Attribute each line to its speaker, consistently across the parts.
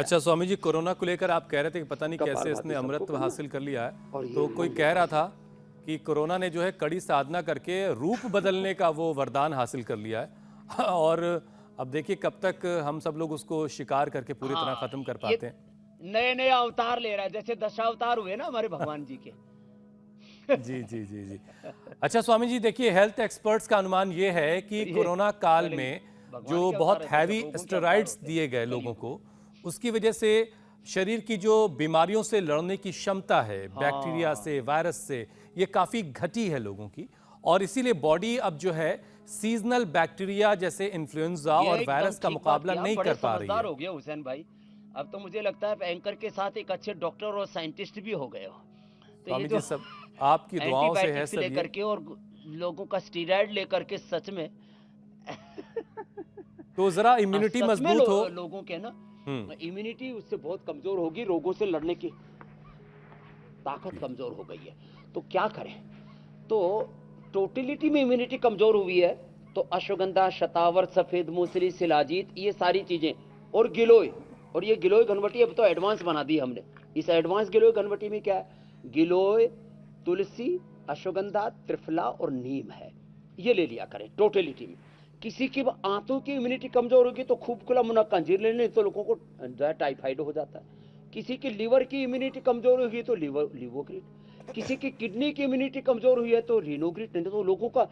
Speaker 1: अच्छा स्वामी जी, कोरोना को लेकर आप कह रहे थे कि पता नहीं कैसे इसने अमृत हासिल कर लिया है, तो कोई कह रहा था कि कोरोना ने जो है कड़ी साधना करके रूप बदलने का वो वरदान हासिल कर लिया है और अब देखिए कब तक हम सब लोग उसको शिकार करके पूरी तरह खत्म कर पाते हैं।
Speaker 2: नए नए अवतार ले रहा है, जैसे दशावतार हुए ना हमारे भगवान जी के।
Speaker 1: जी जी जी जी। अच्छा स्वामी जी, देखिए हेल्थ एक्सपर्ट्स का अनुमान ये है कि कोरोना काल में जो बहुत हैवी स्टेरॉइड्स दिए गए लोगों को, उसकी वजह से शरीर की जो बीमारियों से लड़ने की क्षमता है, बैक्टीरिया से, वायरस से, ये काफी घटी है लोगों की, और इसीलिए बॉडी अब जो है सीजनल बैक्टीरिया जैसे इन्फ्लुएंजा और वायरस का मुकाबला नहीं कर पा रही है।
Speaker 2: हो गया हुसैन भाई, अब तो मुझे लगता है एंकर के साथ एक अच्छे डॉक्टर और साइंटिस्ट भी हो गए हो। तो ये
Speaker 1: स्वामी
Speaker 2: जो
Speaker 1: जी सब आपकी दुआओं से है सब
Speaker 2: लेकर के और लोगों का स्टीरॉयड लेकर के सच में
Speaker 1: तो जरा इम्यूनिटी मजबूत हो
Speaker 2: लोगों के ना, इम्यूनिटी उससे बहुत कमजोर होगी, रोगों से लड़ने की ताकत कमजोर हो गई है। तो क्या करें? तो टोटलिटी में इम्यूनिटी कमजोर हुई है तो अश्वगंधा, शतावर, सफेद मूसली, शिलाजीत, ये सारी चीजें, और गिलोय, और ये गिलोय घनवटी अब तो एडवांस बना दी हमने। इस एडवांस गिलोय घनवटी में क्या है? गिलोय, तुलसी, अश्वगंधा, त्रिफला और नीम है। ये ले लिया करें टोटलिटी में। किसी की आंतों की इम्यूनिटी कमजोर होगी तो खूब खुला मुनक्का अंजीर लेने, तो लोगों को जो है टाइफाइड हो जाता है। किसी की लीवर की इम्यूनिटी कमजोर होगी तो लिवोग्रिट, किसी की किडनी की इम्यूनिटी कमजोर हुई है तो रीनोग्रिट। नहीं तो लोगों का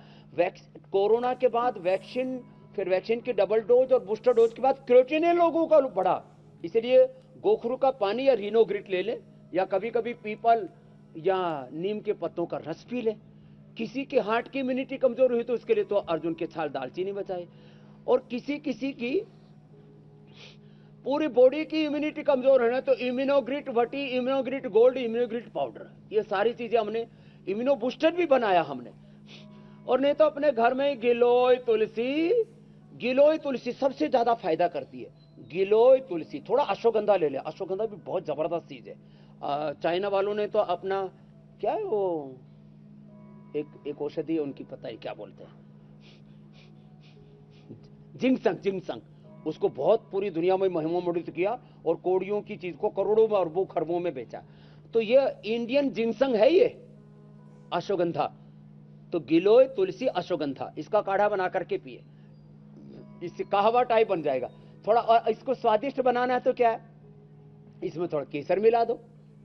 Speaker 2: कोरोना के बाद वैक्सीन, फिर वैक्सीन की डबल डोज और बूस्टर डोज के बाद क्रिएटिनिन लोगों का बढ़ा, इसलिए गोखरू का पानी या रीनोग्रिट ले लें, या कभी कभी पीपल या नीम के पत्तों का रस पी लें। किसी के हार्ट की इम्यूनिटी कमजोर हुई तो उसके लिए तो अर्जुन के छाल दालचीनी बचाए, और किसी किसी की पूरी बॉडी की इम्यूनिटी कमजोर है ना तो इम्यूनोग्रिट वटी, इम्यूनोग्रिट गोल्ड, इम्यूनोग्रिट पाउडर, ये सारी चीजें हमने, इम्यूनो बूस्टर भी बनाया हमने। और नहीं तो अपने घर में गिलोय तुलसी, गिलोय तुलसी सबसे ज्यादा फायदा करती है। गिलोय तुलसी, थोड़ा अश्वगंधा ले ले, अश्वगंधा भी बहुत जबरदस्त चीज है। चाइना वालों ने तो अपना क्या है वो एक औषधि है उनकी, पता है क्या बोलते हैं, जिंगसंग, जिंगसंग, उसको बहुत पूरी दुनिया में महिमा मंडित किया और कोड़ियों की चीज को करोड़ों में अरबों खरबों में बेचा। तो ये इंडियन जिंगसंग है ये अश्वगंधा। तो गिलोय तुलसी अश्वगंधा, इसका काढ़ा बना करके पिए, इससे कहवा टाइप बन जाएगा। थोड़ा और इसको स्वादिष्ट बनाना है तो क्या है, इसमें थोड़ा केसर मिला दो,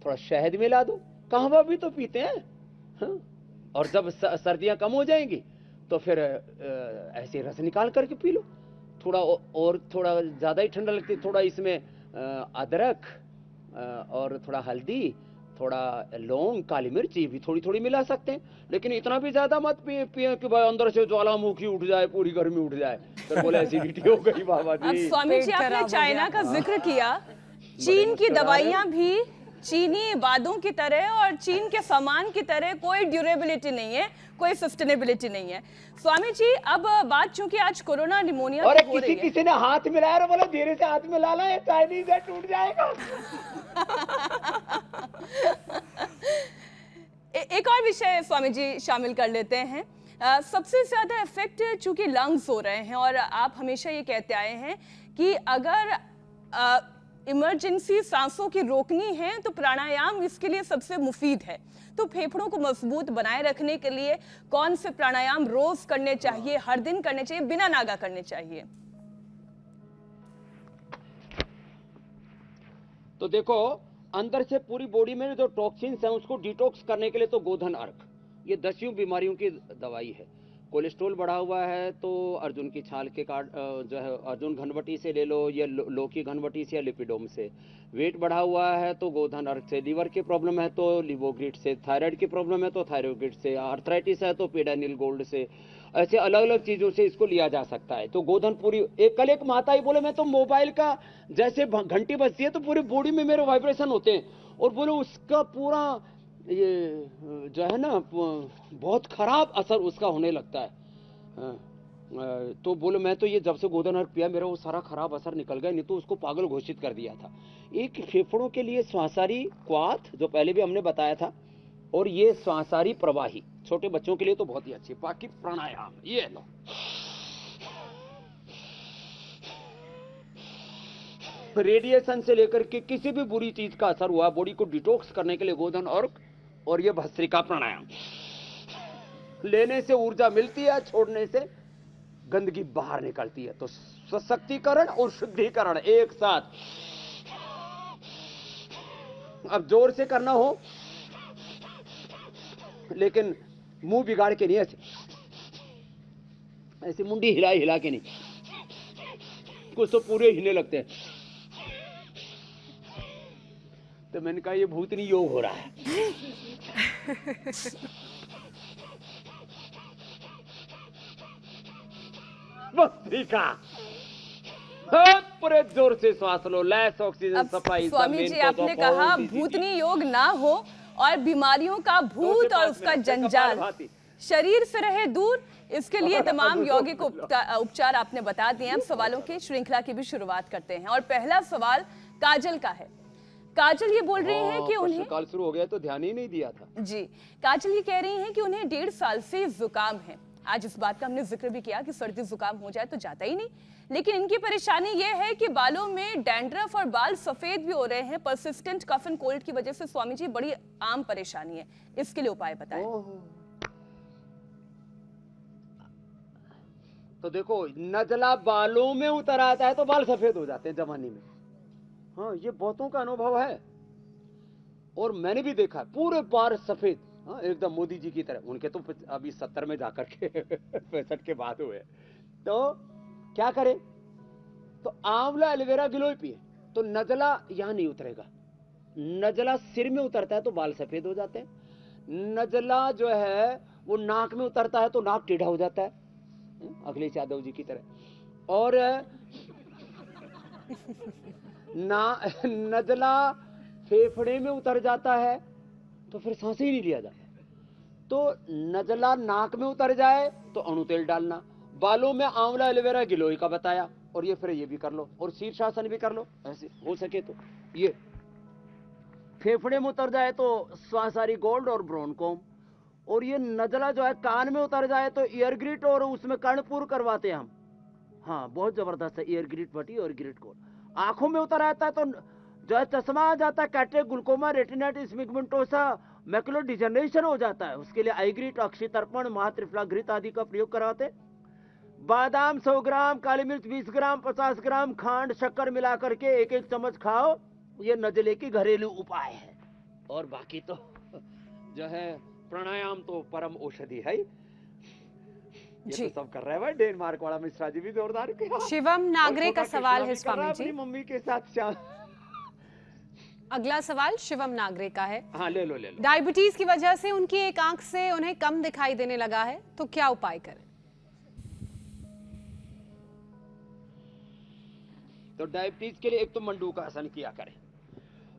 Speaker 2: थोड़ा शहद मिला दो, कहवा भी तो पीते हैं। हाँ? और जब सर्दियां कम हो जाएंगी तो फिर ऐसे रस निकाल करके पी लो। थोड़ा और थोड़ा ज्यादा ही ठंडा लगती है, थोड़ा इसमें अदरक और थोड़ा हल्दी, थोड़ा लौंग, काली मिर्च, ये भी थोड़ी थोड़ी मिला सकते हैं, लेकिन इतना भी ज्यादा मत पिए कि भाई अंदर से ज्वालामुखी उठ जाए, पूरी गर्मी उठ जाए, फिर बोले एसिडिटी हो गई बाबा जी।
Speaker 3: अब स्वामी जी आपने चाइना का जिक्र किया, चीन की दवाइयां भी चीनी इबादों की तरह और चीन के सामान की तरह कोई ड्यूरेबिलिटी नहीं है, कोई सस्टेनेबिलिटी नहीं है। स्वामी जी अब बात चूंकि आज कोरोना निमोनिया
Speaker 2: और
Speaker 3: हो रही है,
Speaker 2: किसी ने हाथ मिलाया और बोला धीरे से हाथ मिला ला, ये चाइनीज है टूट जाएगा।
Speaker 3: एक और विषय स्वामी जी शामिल कर लेते हैं। सबसे ज्यादा इफेक्ट चूंकि लंग्स हो रहे हैं और आप हमेशा ये कहते आए हैं कि अगर इमरजेंसी सांसों की रोकनी है तो प्राणायाम इसके लिए सबसे मुफीद है। तो फेफड़ों को मजबूत बनाए रखने के लिए कौन से प्राणायाम रोज करने चाहिए, हर दिन करने चाहिए, बिना नागा करने चाहिए?
Speaker 2: तो देखो, अंदर से पूरी बॉडी में जो टॉक्सिन्स हैं उसको डिटॉक्स करने के लिए तो गोधन अर्क, ये 10 बीमारियों की दवाई है। कोलेस्ट्रॉल बढ़ा हुआ है तो अर्जुन की छाल के काट जो है अर्जुन घनवटी से ले लो, या लौकी घनवटी से, या लिपिडोम से। वेट बढ़ा हुआ है तो गोधन अर्क से, लीवर की प्रॉब्लम है तो लिवोग्रिट से, थायराइड की प्रॉब्लम है तो थायरोग्रिट से, आर्थराइटिस है तो पेडानिल गोल्ड से, ऐसे अलग अलग चीजों से इसको लिया जा सकता है। तो गोधन पूरी, कल एक माता ही बोले मैं तो मोबाइल का जैसे घंटी बजती है तो पूरी बॉडी में मेरे वाइब्रेशन होते हैं, और बोले उसका पूरा ये जो है ना बहुत खराब असर उसका होने लगता है। तो बोले मैं तो ये जब से गोधन अर्क पिया मेरा वो सारा खराब असर निकल गया, नहीं तो उसको पागल घोषित कर दिया था। एक फेफड़ों के लिए श्वासारी क्वाथ जो पहले भी हमने बताया था, और ये श्वासारी प्रवाही छोटे बच्चों के लिए तो बहुत ही अच्छी। बाकी प्राणायाम ये लो रेडिएशन से लेकर के किसी भी बुरी चीज का असर हुआ, बॉडी को डिटॉक्स करने के लिए गोधन और ये भस्त्रिका प्राणायाम लेने से ऊर्जा मिलती है, छोड़ने से गंदगी बाहर निकलती है। तो सशक्तिकरण और शुद्धिकरण एक साथ। अब जोर से करना हो, लेकिन मुंह बिगाड़ के नहीं, ऐसे ऐसे मुंडी हिला हिला के नहीं, कुछ तो पूरे हिलने लगते हैं। तो मैंने कहा ये भूतनी योग हो रहा है। भस्त्रिका, पूरे जोर से श्वास लो, लेस ऑक्सीजन सफाई।
Speaker 3: स्वामी जी आपने कहा भूतनी योग ना हो और बीमारियों का भूत और उसका जंजाल शरीर से रहे दूर, इसके लिए तमाम यौगिक उपचार आपने बता दिए। हम सवालों की श्रृंखला की भी शुरुआत करते हैं और पहला सवाल काजल का है। काजल ये बोल रही हैं कि उन्हें
Speaker 2: काल शुरू हो गया तो ध्यान ही नहीं दिया था
Speaker 3: जी। काजल ये कह रही हैं कि उन्हें 1.5 साल से जुकाम है। आज इस बात का हमने जिक्र भी किया कि सर्दी जुकाम हो जाए तो जाता ही नहीं, लेकिन इनकी परेशानी ये है कि बालों में डैंड्रफ और बाल सफेद भी हो रहे हैं। परसिस्टेंट कफ एंड कोल्ड की वजह से स्वामी जी बड़ी आम परेशानी है, इसके लिए उपाय बताएं।
Speaker 2: तो देखो, नजला बालों में उतर आता है तो बाल सफेद हो जाते हैं जवानी में। हाँ, ये बहुतों का अनुभव है और मैंने भी देखा पूरे बाल सफेद। हाँ, एकदम मोदी जी की तरह। उनके तो अभी 70 में जाकर के 65 के बाद हुए। तो क्या करें? तो आंवला एलोवेरा गिलोय पिए तो नजला यहां नहीं उतरेगा। नजला सिर में उतरता है तो बाल सफेद हो जाते हैं। नजला जो है वो नाक में उतरता है तो नाक टेढ़ा हो जाता है, अखिलेश यादव जी की तरह। और नजला फेफड़े में उतर जाता है तो फिर सांस ही नहीं लिया जाता। तो नजला नाक में उतर जाए तो अणु तेल डालना। बालों में आंवला एलोवेरा गिलोय का बताया, और ये फिर ये भी कर लो और शीर्षासन भी कर लो, ऐसे हो सके तो। ये फेफड़े में उतर जाए तो स्वासारी गोल्ड और ब्रोनकोम। और ये नजला जो है कान में उतर जाए तो ईयर ग्रिट और उसमें कर्णपुर करवाते हैं हम। हाँ, बहुत जबरदस्त है ईयर ग्रिट पट्टी और ग्रिट कोड। आंखों में उतर आता है तो जो है चश्मा आ जाता है, cataract, glaucoma, retinitis pigmentosa, macular degeneration हो जाता है। उसके लिए आईग्रिट, अक्षितर्पण, महात्रिफ्लाग्रित आदि का प्रयोग करवाते। बादाम 100 ग्राम, काली मिर्च 20 ग्राम, 50 ग्राम खांड शक्कर मिला करके 1-1 चम्मच खाओ। ये नजले की घरेलू उपाय है। और बाकी तो जो है प्राणायाम तो परम औषधि है। ये तो सब कर रहे हैं भाई। डेनमार्क वाला मिश्रा जी भी जोरदार किया।
Speaker 4: शिवम नागरे का सवाल है स्वामी जी।
Speaker 2: मम्मी के साथ श्याम।
Speaker 4: अगला सवाल शिवम नागरे का है।
Speaker 2: हाँ, ले लो।
Speaker 4: डायबिटीज की वजह से उनकी एक आंख से उन्हें कम दिखाई देने लगा है, तो क्या उपाय करें?
Speaker 2: तो डायबिटीज के लिए एक तो मंडूक आसन किया करें।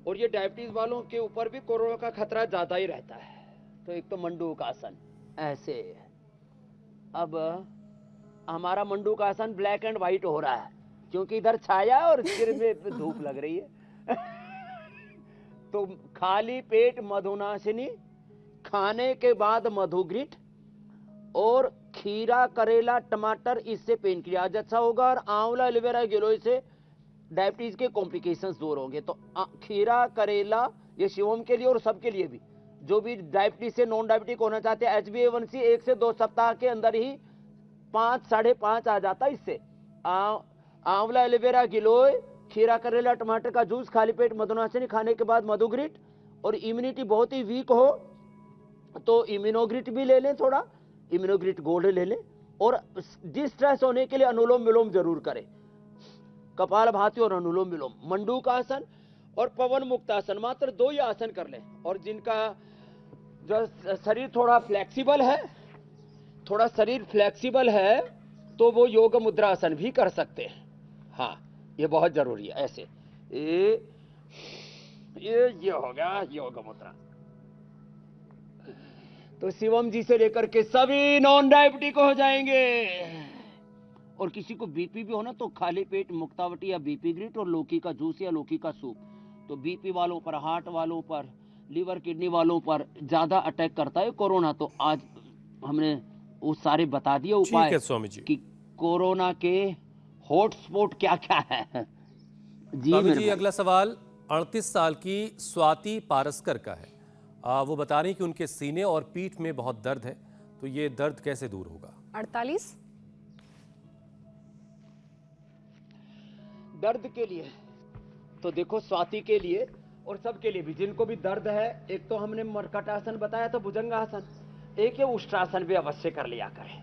Speaker 2: और ये डायबिटीज वालों के ऊपर भी कोरोना का खतरा ज्यादा ही रहता है। तो एक तो मंडूक आसन ऐसे। अब हमारा मंडूक आसन ब्लैक एंड व्हाइट हो रहा है क्योंकि इधर छाया और सिर में धूप लग रही है। तो खाली पेट मधुनाशिनी, खाने के बाद मधुग्रिट और खीरा, करेला, टमाटर, इससे पेन क्रियाज अच्छा होगा। और आंवला एलोवेरा गिलोय से डायबिटीज के कॉम्प्लिकेशंस दूर होंगे। तो खीरा, करेला, ये शिवम के लिए और सबके लिए भी, जो भी डायबिटीज से नॉन डायबिटिक होना चाहते हैं। HbA1c 1 से 2 सप्ताह के अंदर ही 5, 5.5 आ जाता है। इससे आंवला एलोवेरा गिलोय, खीरा, करेला, टमाटर का जूस, खाली पेट मधुनाशिनी, खाने के बाद मधुग्रिट। और इम्यूनिटी बहुत ही वीक हो तो इम्यूनोग्रिट भी ले लें, थोड़ा इम्यूनोग्रिट गोल्ड ले लें। और डिस्ट्रेस होने के लिए अनुलोम विलोम जरूर करें, कपालभाति और अनुलोम विलोम। मंडूक आसन और पवन मुक्त आसन, मात्र 2 ही आसन कर लें। और जिनका जो शरीर थोड़ा फ्लेक्सिबल है तो वो योग मुद्रा आसन भी कर सकते हैं। हाँ, ये बहुत जरूरी है। ऐसे ये हो गया योग मुद्रा। तो शिवम जी से लेकर के सभी नॉन डायबिटिक हो जाएंगे। और किसी को बीपी भी होना तो खाली पेट मुक्तावटी या बीपी ग्रिट और लौकी का जूस या लौकी का सूप। तो बीपी वालों पर, हार्ट वालों पर, लीवर किडनी वालों पर ज्यादा अटैक करता है कोरोना। तो आज हमने वो सारे बता दिए उपाय
Speaker 1: स्वामी जी
Speaker 2: कि कोरोना के हॉटस्पॉट क्या क्या है। जी
Speaker 1: स्वामी
Speaker 2: मेरे
Speaker 1: जी
Speaker 2: भाई।
Speaker 1: अगला सवाल 38 साल की स्वाति पारस्कर का है। वो बता रही कि उनके सीने और पीठ में बहुत दर्द है, तो ये दर्द कैसे दूर होगा?
Speaker 4: 48।
Speaker 2: दर्द के लिए तो देखो, स्वाति के लिए और सबके लिए भी, जिनको भी दर्द है, एक तो हमने मर्कटासन बताया था, भुजंगासन, एक ये उष्ट्रासन भी अवश्य कर लिया करें।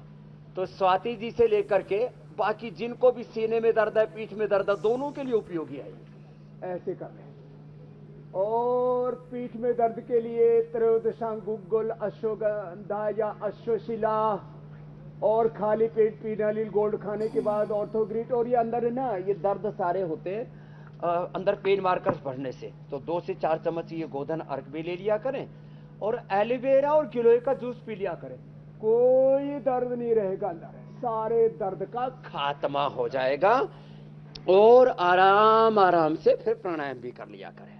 Speaker 2: तो स्वाति जी से लेकर के बाकी जिनको भी सीने में दर्द है, पीठ में दर्द है, दोनों के लिए उपयोगी है ये। ऐसे कर लें। और पीठ में दर्द के लिए त्रयोदशांग गुग्गुल, अश्वगंधा या अश्वशिला, और खाली पेट पीनालिल गोल्ड खाने के बाद ऑर्थोग्रिट। और ये अंदर है ना, ये दर्द सारे होते हैं अंदर पेन मार्कर्स बढ़ने से, तो 2 से 4 चम्मच ये गोधन अर्क भी ले लिया करें, और एलोवेरा और गिलोय का जूस पी लिया करें। कोई दर्द नहीं रहेगा अंदर, सारे दर्द का खात्मा हो जाएगा। और आराम आराम से फिर प्राणायाम भी कर लिया करें।